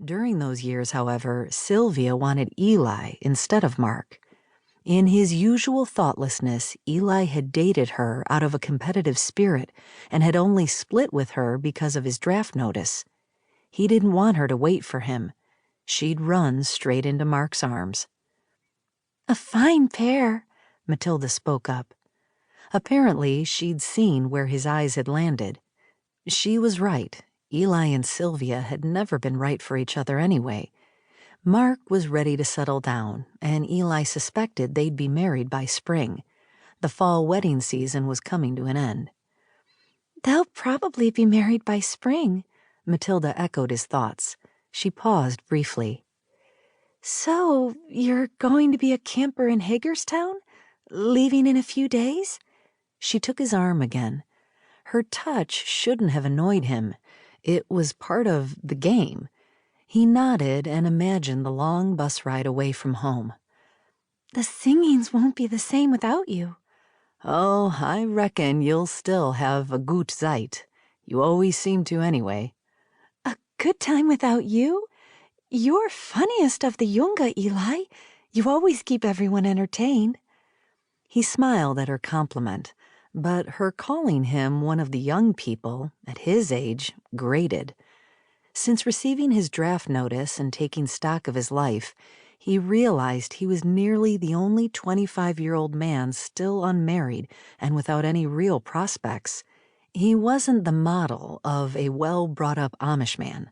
During those years, however, Sylvia wanted Eli instead of Mark. In his usual thoughtlessness, Eli had dated her out of a competitive spirit and had only split with her because of his draft notice. He didn't want her to wait for him. She'd run straight into Mark's arms. "A fine pair," Matilda spoke up. Apparently, she'd seen where his eyes had landed. She was right. Eli and Sylvia had never been right for each other anyway. Mark was ready to settle down, and Eli suspected they'd be married by spring. The fall wedding season was coming to an end. "They'll probably be married by spring," Matilda echoed his thoughts. She paused briefly. "So, you're going to be a camper in Hagerstown? Leaving in a few days?" She took his arm again. Her touch shouldn't have annoyed him. It was part of the game. He nodded and imagined the long bus ride away from home. "The singings won't be the same without you." "Oh, I reckon you'll still have a gute Zeit. You always seem to anyway." "A good time without you? You're funniest of the Junga, Eli. You always keep everyone entertained." He smiled at her compliment, but her calling him one of the young people, at his age, grated. Since receiving his draft notice and taking stock of his life, he realized he was nearly the only 25-year-old man still unmarried and without any real prospects. He wasn't the model of a well-brought-up Amish man.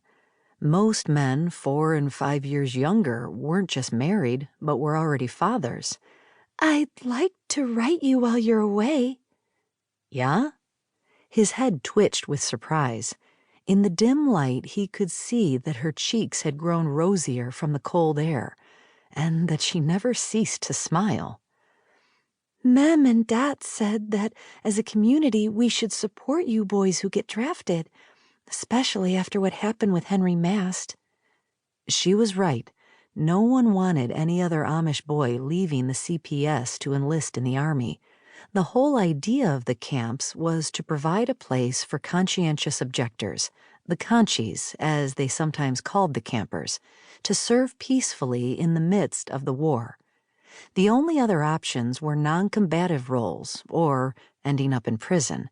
Most men 4 and 5 years younger weren't just married, but were already fathers. "I'd like to write you while you're away." "Yeah?" His head twitched with surprise. In the dim light, he could see that her cheeks had grown rosier from the cold air, and that she never ceased to smile. "Mem and Dad said that as a community we should support you boys who get drafted, especially after what happened with Henry Mast." She was right. No one wanted any other Amish boy leaving the CPS to enlist in the Army. The whole idea of the camps was to provide a place for conscientious objectors, the conscies, as they sometimes called the campers, to serve peacefully in the midst of the war. The only other options were non-combative roles or ending up in prison.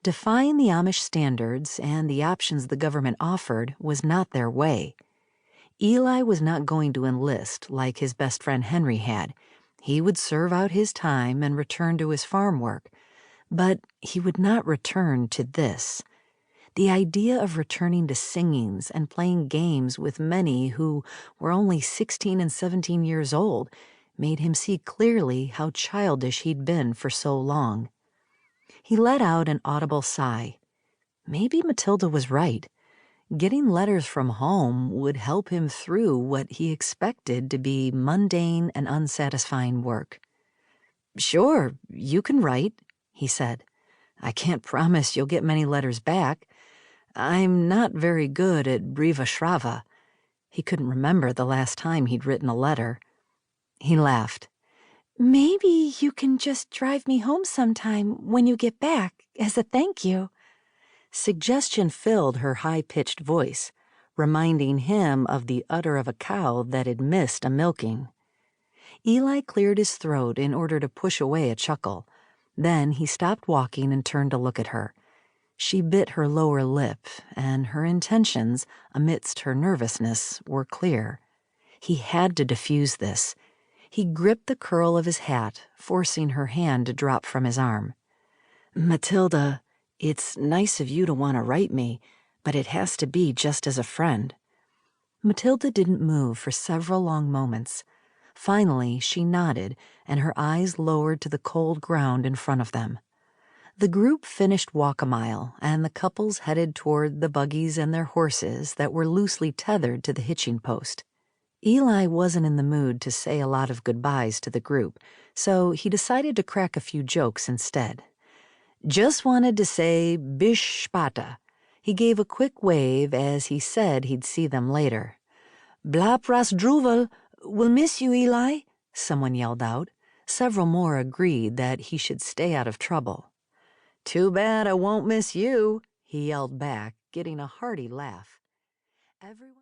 Defying the Amish standards and the options the government offered was not their way. Eli was not going to enlist like his best friend Henry had. He would serve out his time and return to his farm work, but he would not return to this. The idea of returning to singings and playing games with many who were only 16 and 17 years old made him see clearly how childish he'd been for so long. He let out an audible sigh. Maybe Matilda was right. Getting letters from home would help him through what he expected to be mundane and unsatisfying work. "Sure, you can write," he said. "I can't promise you'll get many letters back. I'm not very good at Briva Shrava." He couldn't remember the last time he'd written a letter. He laughed. "Maybe you can just drive me home sometime when you get back as a thank you." Suggestion filled her high-pitched voice, reminding him of the udder of a cow that had missed a milking. Eli cleared his throat in order to push away a chuckle. Then he stopped walking and turned to look at her. She bit her lower lip, and her intentions, amidst her nervousness, were clear. He had to diffuse this. He gripped the curl of his hat, forcing her hand to drop from his arm. "Matilda, it's nice of you to want to write me, but it has to be just as a friend." Matilda didn't move for several long moments. Finally, she nodded, and her eyes lowered to the cold ground in front of them. The group finished walk-a-mile, and the couples headed toward the buggies and their horses that were loosely tethered to the hitching post. Eli wasn't in the mood to say a lot of goodbyes to the group, so he decided to crack a few jokes instead. "Just wanted to say bish spata." He gave a quick wave as he said he'd see them later. "Blap ras druvel, we'll miss you, Eli," someone yelled out. Several more agreed that he should stay out of trouble. "Too bad I won't miss you," he yelled back, getting a hearty laugh. Everyone